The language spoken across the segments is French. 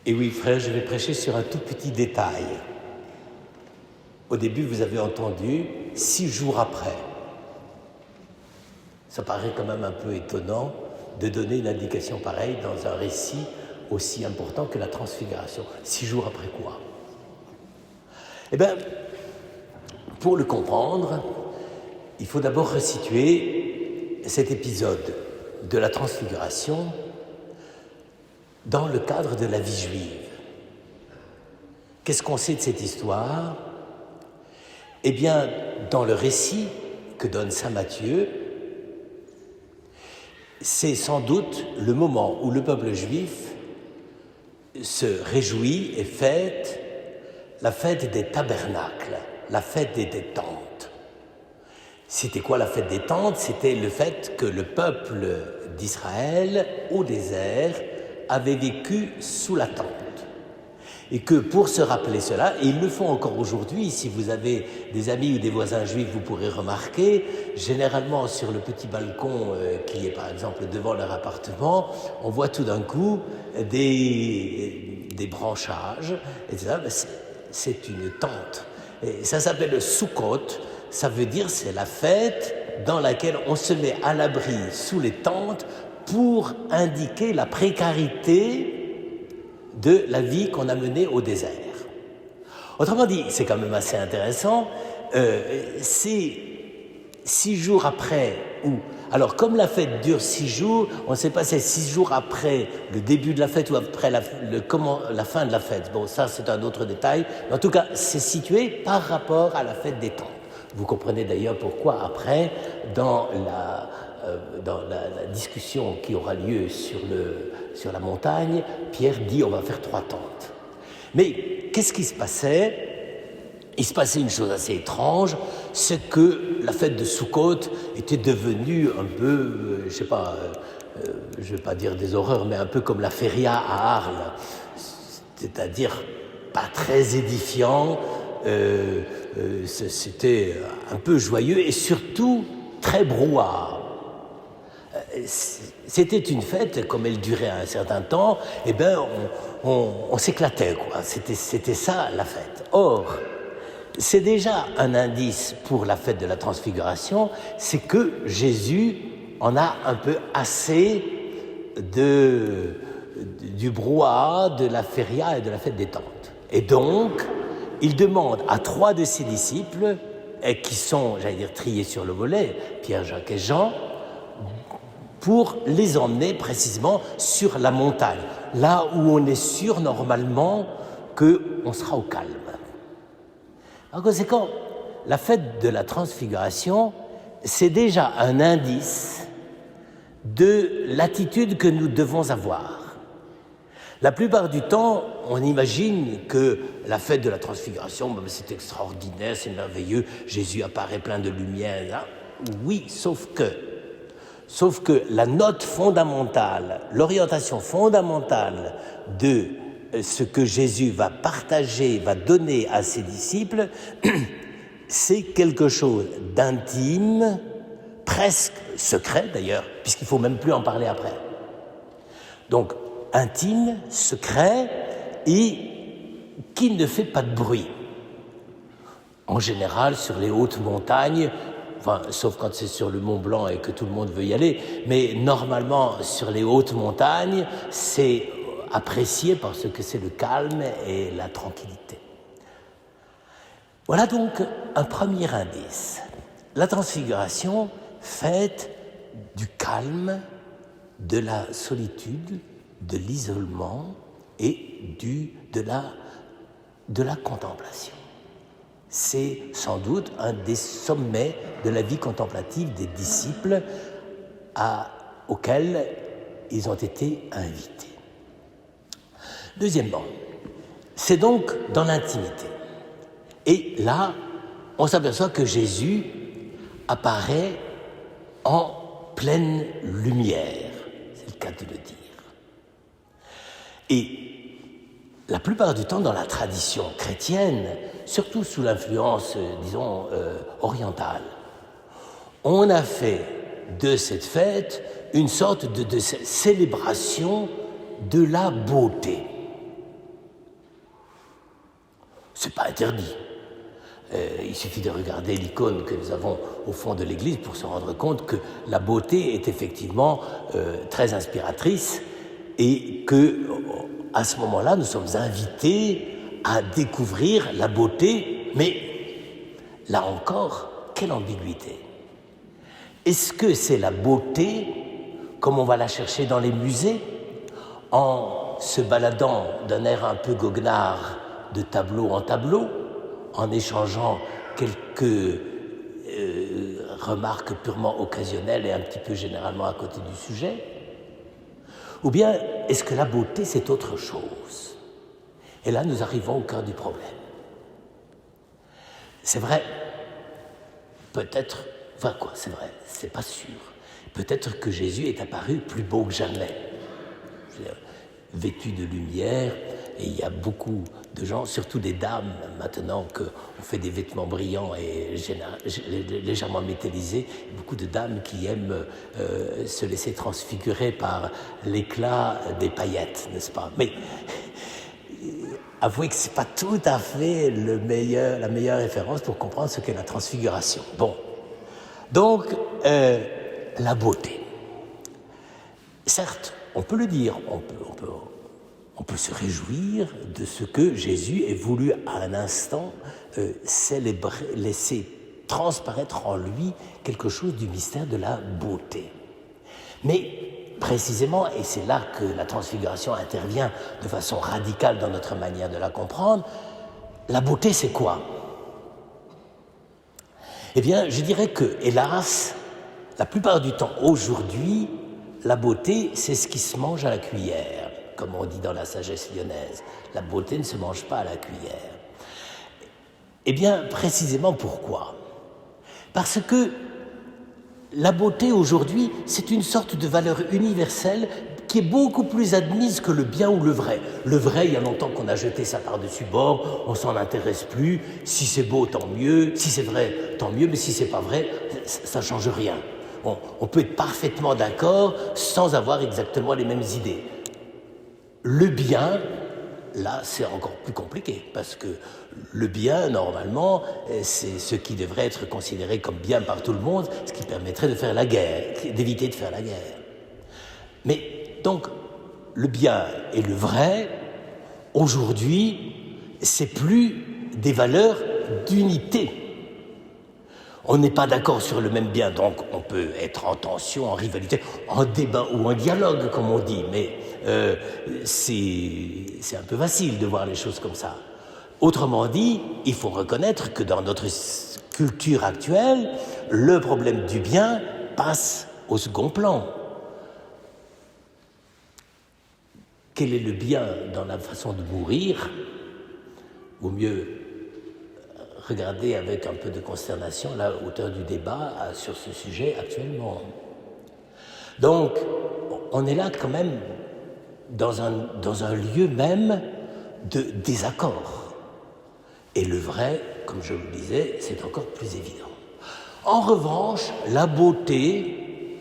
Et oui, frère, je vais prêcher sur un tout petit détail. Au début, vous avez entendu 6 jours après. Ça paraît quand même un peu étonnant de donner une indication pareille dans un récit aussi important que la transfiguration. 6 jours après quoi? Eh bien, pour le comprendre, il faut d'abord resituer cet épisode de la transfiguration dans le cadre de la vie juive. Qu'est-ce qu'on sait de cette histoire? Eh bien, dans le récit que donne saint Matthieu, c'est sans doute le moment où le peuple juif se réjouit et fête la fête des tabernacles, la fête des tentes. C'était quoi la fête des tentes? C'était le fait que le peuple d'Israël, au désert, avait vécu sous la tente. Et que pour se rappeler cela, et ils le font encore aujourd'hui, si vous avez des amis ou des voisins juifs, vous pourrez remarquer, généralement sur le petit balcon qui est par exemple devant leur appartement, on voit tout d'un coup des branchages, etc. C'est une tente. Et ça s'appelle le Sukkot, ça veut dire c'est la fête dans laquelle on se met à l'abri sous les tentes pour indiquer la précarité de la vie qu'on a menée au désert. Autrement dit, c'est quand même assez intéressant, c'est 6 jours après où... Alors, comme la fête dure 6 jours, on ne sait pas si c'est 6 jours après le début de la fête ou après la fin de la fête. Bon, ça, c'est un autre détail. Mais en tout cas, c'est situé par rapport à la fête des tentes. Vous comprenez d'ailleurs pourquoi, après, dans la discussion qui aura lieu sur la montagne, Pierre dit on va faire 3 tentes. Mais qu'est-ce qui se passait? Il se passait une chose assez étrange, c'est que la fête de Sukkot était devenue un peu, je ne vais pas dire des horreurs, mais un peu comme la feria à Arles, c'est-à-dire pas très édifiant, c'était un peu joyeux et surtout très brouhaha. C'était une fête, comme elle durait un certain temps, eh bien on s'éclatait, quoi. C'était ça la fête. Or, c'est déjà un indice pour la fête de la Transfiguration, c'est que Jésus en a un peu assez du brouhaha, de la feria et de la fête des tentes. Et donc, il demande à 3 de ses disciples, qui sont, triés sur le volet, Pierre, Jacques et Jean, pour les emmener précisément sur la montagne, là où on est sûr normalement qu'on sera au calme. En conséquence, la fête de la Transfiguration, c'est déjà un indice de l'attitude que nous devons avoir. La plupart du temps, on imagine que la fête de la Transfiguration, c'est extraordinaire, c'est merveilleux, Jésus apparaît plein de lumière. Là. Oui, sauf que la note fondamentale, l'orientation fondamentale de ce que Jésus va partager, va donner à ses disciples, c'est quelque chose d'intime, presque secret d'ailleurs, puisqu'il ne faut même plus en parler après. Donc, intime, secret et qui ne fait pas de bruit. En général, sur les hautes montagnes, sauf quand c'est sur le Mont Blanc et que tout le monde veut y aller, mais normalement, sur les hautes montagnes, c'est apprécié parce que c'est le calme et la tranquillité. Voilà donc un premier indice. La Transfiguration fête du calme, de la solitude, de l'isolement et de la contemplation. C'est sans doute un des sommets de la vie contemplative des disciples auxquels ils ont été invités. Deuxièmement, c'est donc dans l'intimité. Et là, on s'aperçoit que Jésus apparaît en pleine lumière, c'est le cas de le dire. Et la plupart du temps, dans la tradition chrétienne, surtout sous l'influence, orientale, on a fait de cette fête une sorte de célébration de la beauté. c'est pas interdit. Il suffit de regarder l'icône que nous avons au fond de l'église pour se rendre compte que la beauté est effectivement très inspiratrice et que, à ce moment-là, nous sommes invités à découvrir la beauté, mais là encore, quelle ambiguïté. Est-ce que c'est la beauté comme on va la chercher dans les musées, en se baladant d'un air un peu goguenard de tableau en tableau, en échangeant quelques remarques purement occasionnelles et un petit peu généralement à côté du sujet? Ou bien est-ce que la beauté c'est autre chose? Et là nous arrivons au cœur du problème. C'est vrai, peut-être, enfin quoi, c'est vrai, c'est pas sûr. Peut-être que Jésus est apparu plus beau que jamais, vêtu de lumière, et il y a beaucoup de gens, surtout des dames, maintenant qu'on fait des vêtements brillants et légèrement métallisés, beaucoup de dames qui aiment se laisser transfigurer par l'éclat des paillettes, n'est-ce pas? Mais avouez que ce n'est pas tout à fait la meilleure référence pour comprendre ce qu'est la transfiguration. Bon, donc, la beauté. Certes, on peut le dire, on peut se réjouir de ce que Jésus ait voulu à un instant célébrer, laisser transparaître en lui quelque chose du mystère de la beauté. Mais précisément, et c'est là que la transfiguration intervient de façon radicale dans notre manière de la comprendre, la beauté c'est quoi? Eh bien, je dirais que, hélas, la plupart du temps aujourd'hui, la beauté c'est ce qui se mange à la cuillère, comme on dit dans la sagesse lyonnaise. La beauté ne se mange pas à la cuillère. Eh bien, précisément pourquoi? Parce que la beauté aujourd'hui, c'est une sorte de valeur universelle qui est beaucoup plus admise que le bien ou le vrai. Le vrai, il y a longtemps qu'on a jeté ça par-dessus bord, on s'en intéresse plus. Si c'est beau, tant mieux. Si c'est vrai, tant mieux. Mais si c'est pas vrai, ça change rien. On peut être parfaitement d'accord sans avoir exactement les mêmes idées. Le bien, là, c'est encore plus compliqué, parce que le bien, normalement, c'est ce qui devrait être considéré comme bien par tout le monde, ce qui permettrait de faire la guerre, d'éviter de faire la guerre. Mais donc, le bien et le vrai, aujourd'hui, c'est plus des valeurs d'unité. On n'est pas d'accord sur le même bien, donc on peut être en tension, en rivalité, en débat ou en dialogue, comme on dit, mais c'est un peu facile de voir les choses comme ça. Autrement dit, il faut reconnaître que dans notre culture actuelle, le problème du bien passe au second plan. Quel est le bien dans la façon de mourir? Ou mieux, regardez avec un peu de consternation la hauteur du débat sur ce sujet actuellement. Donc, on est là quand même dans un lieu même de désaccord. Et le vrai, comme je le disais, c'est encore plus évident. En revanche, la beauté,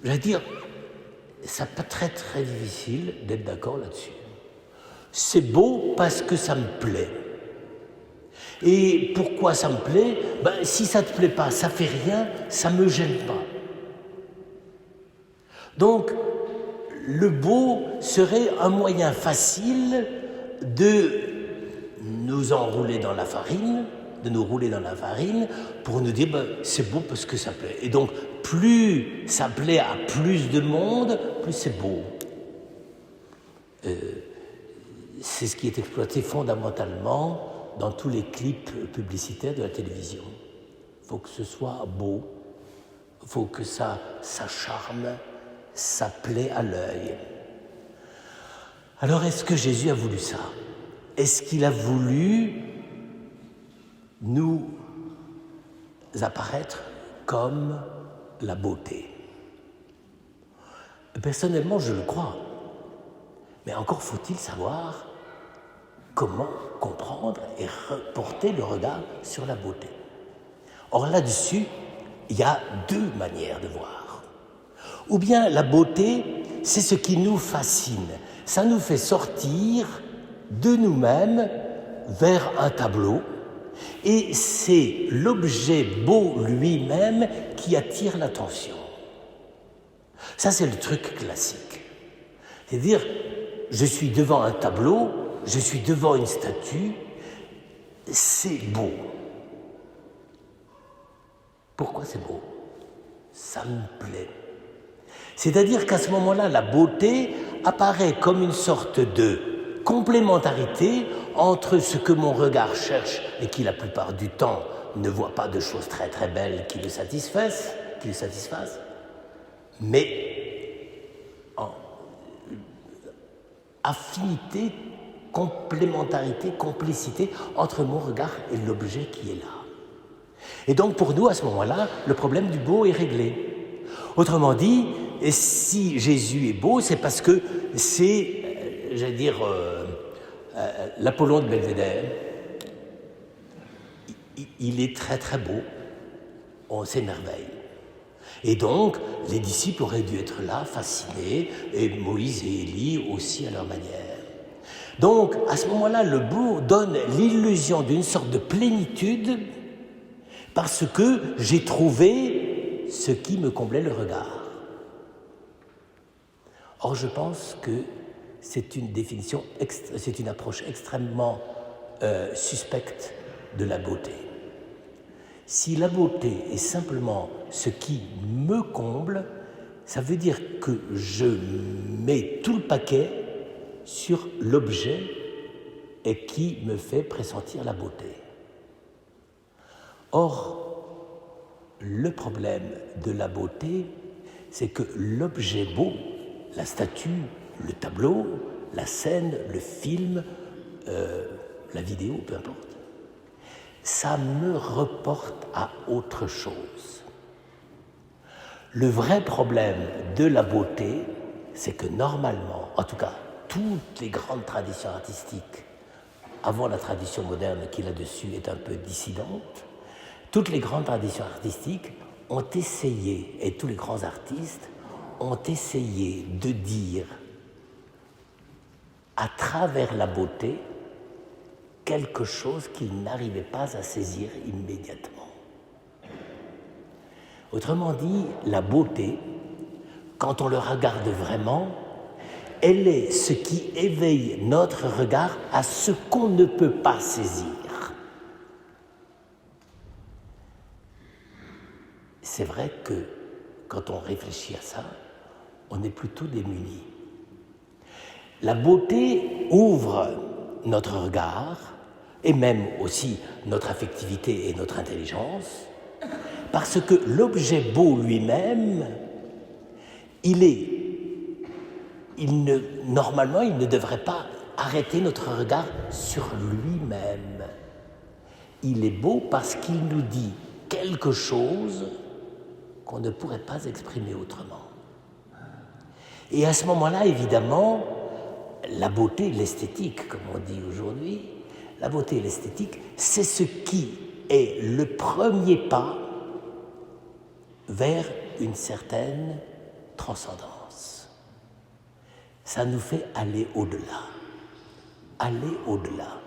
je veux dire, c'est pas très très difficile d'être d'accord là-dessus. C'est beau parce que ça me plaît. Et pourquoi ça me plaît? Si ça ne te plaît pas, ça fait rien, ça ne me gêne pas. Donc, le beau serait un moyen facile de nous enrouler dans la farine, de nous rouler dans la farine pour nous dire c'est beau parce que ça plaît. Et donc, plus ça plaît à plus de monde, plus c'est beau. C'est ce qui est exploité fondamentalement dans tous les clips publicitaires de la télévision. Il faut que ce soit beau, il faut que ça charme, ça plaît à l'œil. Alors, est-ce que Jésus a voulu ça? Est-ce qu'il a voulu nous apparaître comme la beauté? Personnellement, je le crois. Mais encore faut-il savoir comment comprendre et reporter le regard sur la beauté. Or là-dessus, il y a deux manières de voir. Ou bien la beauté, c'est ce qui nous fascine. Ça nous fait sortir de nous-mêmes vers un tableau, et c'est l'objet beau lui-même qui attire l'attention. Ça, c'est le truc classique. C'est-à-dire, je suis devant un tableau, je suis devant une statue, c'est beau. Pourquoi c'est beau? Ça me plaît. C'est-à-dire qu'à ce moment-là, la beauté apparaît comme une sorte de complémentarité entre ce que mon regard cherche et qui, la plupart du temps, ne voit pas de choses très très belles qui le satisfassent, mais en affinité, complémentarité, complicité entre mon regard et l'objet qui est là. Et donc pour nous, à ce moment-là, le problème du beau est réglé. Autrement dit, si Jésus est beau, c'est parce que c'est, l'Apollon de Belvédère. Il est très très beau, on s'émerveille. Et donc, les disciples auraient dû être là, fascinés, et Moïse et Élie aussi à leur manière. Donc, à ce moment-là, le beau donne l'illusion d'une sorte de plénitude parce que j'ai trouvé ce qui me comblait le regard. Or, je pense que c'est une définition, c'est une approche extrêmement suspecte de la beauté. Si la beauté est simplement ce qui me comble, ça veut dire que je mets tout le paquet sur l'objet et qui me fait pressentir la beauté. Or, le problème de la beauté, c'est que l'objet beau, la statue, le tableau, la scène, le film, la vidéo, peu importe, ça me reporte à autre chose. Le vrai problème de la beauté, c'est que normalement, en tout cas, toutes les grandes traditions artistiques, avant la tradition moderne qui là-dessus est un peu dissidente, toutes les grandes traditions artistiques ont essayé, et tous les grands artistes ont essayé de dire à travers la beauté quelque chose qu'ils n'arrivaient pas à saisir immédiatement. Autrement dit, la beauté, quand on le regarde vraiment, elle est ce qui éveille notre regard à ce qu'on ne peut pas saisir. C'est vrai que quand on réfléchit à ça, on est plutôt démuni. La beauté ouvre notre regard et même aussi notre affectivité et notre intelligence, parce que l'objet beau lui-même, normalement, il ne devrait pas arrêter notre regard sur lui-même. Il est beau parce qu'il nous dit quelque chose qu'on ne pourrait pas exprimer autrement. Et à ce moment-là, évidemment, la beauté, l'esthétique, comme on dit aujourd'hui, la beauté et l'esthétique, c'est ce qui est le premier pas vers une certaine transcendance. Ça nous fait aller au-delà. Aller au-delà.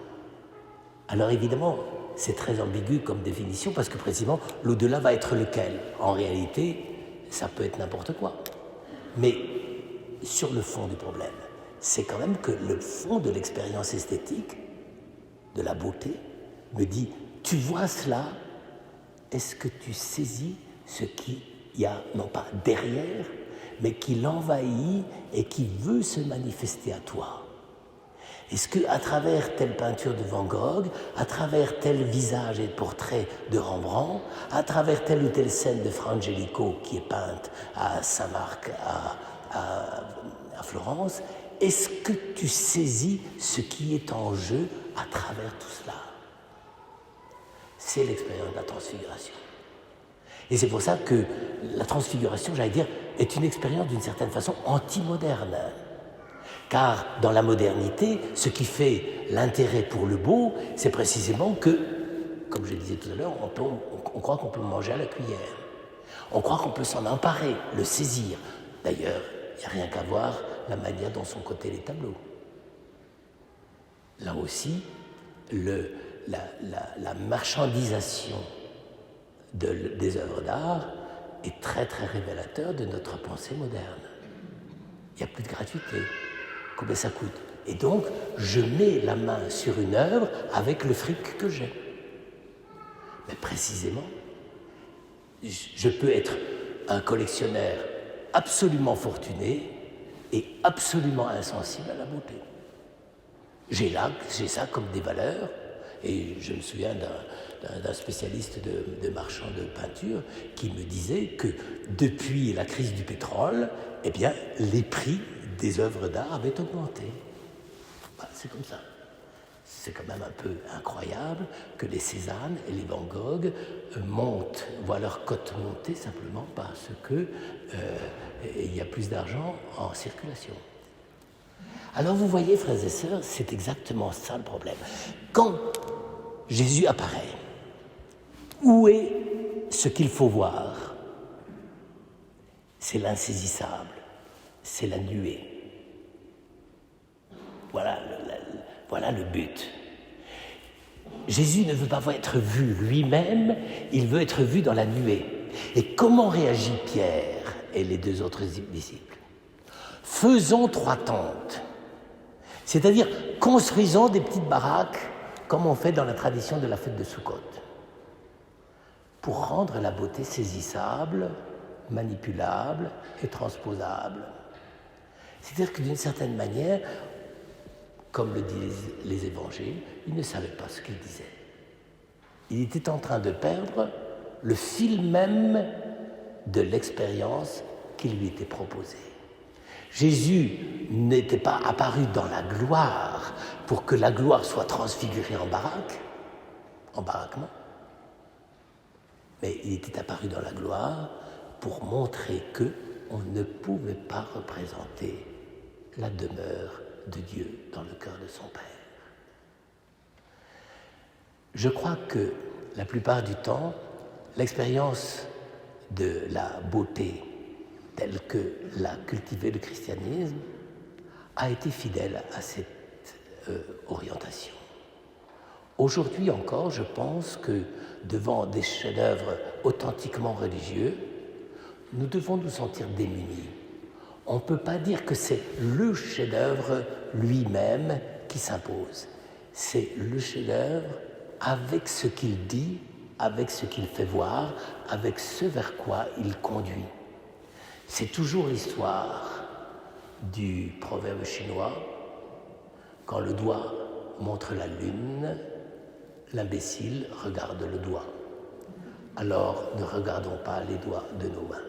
Alors évidemment, c'est très ambigu comme définition parce que précisément, l'au-delà va être lequel? En réalité, ça peut être n'importe quoi. Mais sur le fond du problème, c'est quand même que le fond de l'expérience esthétique, de la beauté, me dit, tu vois cela, est-ce que tu saisis ce qu'il y a, non pas derrière, mais qui l'envahit et qui veut se manifester à toi? Est-ce qu'à travers telle peinture de Van Gogh, à travers tel visage et portrait de Rembrandt, à travers telle ou telle scène de Fra Angelico qui est peinte à Saint-Marc, à Florence, est-ce que tu saisis ce qui est en jeu à travers tout cela? C'est l'expérience de la transfiguration. Et c'est pour ça que la transfiguration, j'allais dire, est une expérience d'une certaine façon anti-moderne. Car dans la modernité, ce qui fait l'intérêt pour le beau, c'est précisément que, comme je disais tout à l'heure, on croit qu'on peut manger à la cuillère. On croit qu'on peut s'en emparer, le saisir. D'ailleurs, il n'y a rien qu'à voir la manière dont sont cotés les tableaux. Là aussi, la marchandisation des œuvres d'art est très très révélateur de notre pensée moderne. Il n'y a plus de gratuité. Combien ça coûte? Et donc, je mets la main sur une œuvre avec le fric que j'ai. Mais précisément, je peux être un collectionneur absolument fortuné et absolument insensible à la beauté. J'ai ça comme des valeurs, et je me souviens d'un spécialiste de marchand de peinture qui me disait que depuis la crise du pétrole, eh bien, les prix des œuvres d'art avaient augmenté. Bah, c'est comme ça. C'est quand même un peu incroyable que les Cézanne et les Van Gogh voient leur cote monter simplement parce que il y a plus d'argent en circulation. Alors vous voyez, frères et sœurs, c'est exactement ça le problème. Quand Jésus apparaît, où est ce qu'il faut voir? C'est l'insaisissable, c'est la nuée. Voilà le but. Jésus ne veut pas être vu lui-même, il veut être vu dans la nuée. Et comment réagit Pierre et les deux autres disciples? Faisons 3 tentes, c'est-à-dire construisons des petites baraques comme on fait dans la tradition de la fête de Sukkot, pour rendre la beauté saisissable, manipulable et transposable. C'est-à-dire que d'une certaine manière, comme le disent les évangiles, il ne savait pas ce qu'il disait. Il était en train de perdre le fil même de l'expérience qui lui était proposée. Jésus n'était pas apparu dans la gloire pour que la gloire soit transfigurée en baraquement, mais il était apparu dans la gloire pour montrer qu'on ne pouvait pas représenter la demeure de Dieu dans le cœur de son Père. Je crois que la plupart du temps, l'expérience de la beauté telle que l'a cultivée le christianisme a été fidèle à cette orientation. Aujourd'hui encore, je pense que devant des chefs-d'œuvre authentiquement religieux, nous devons nous sentir démunis. On ne peut pas dire que c'est le chef-d'œuvre lui-même qui s'impose. C'est le chef-d'œuvre avec ce qu'il dit, avec ce qu'il fait voir, avec ce vers quoi il conduit. C'est toujours l'histoire du proverbe chinois. Quand le doigt montre la lune, l'imbécile regarde le doigt. Alors ne regardons pas les doigts de nos mains.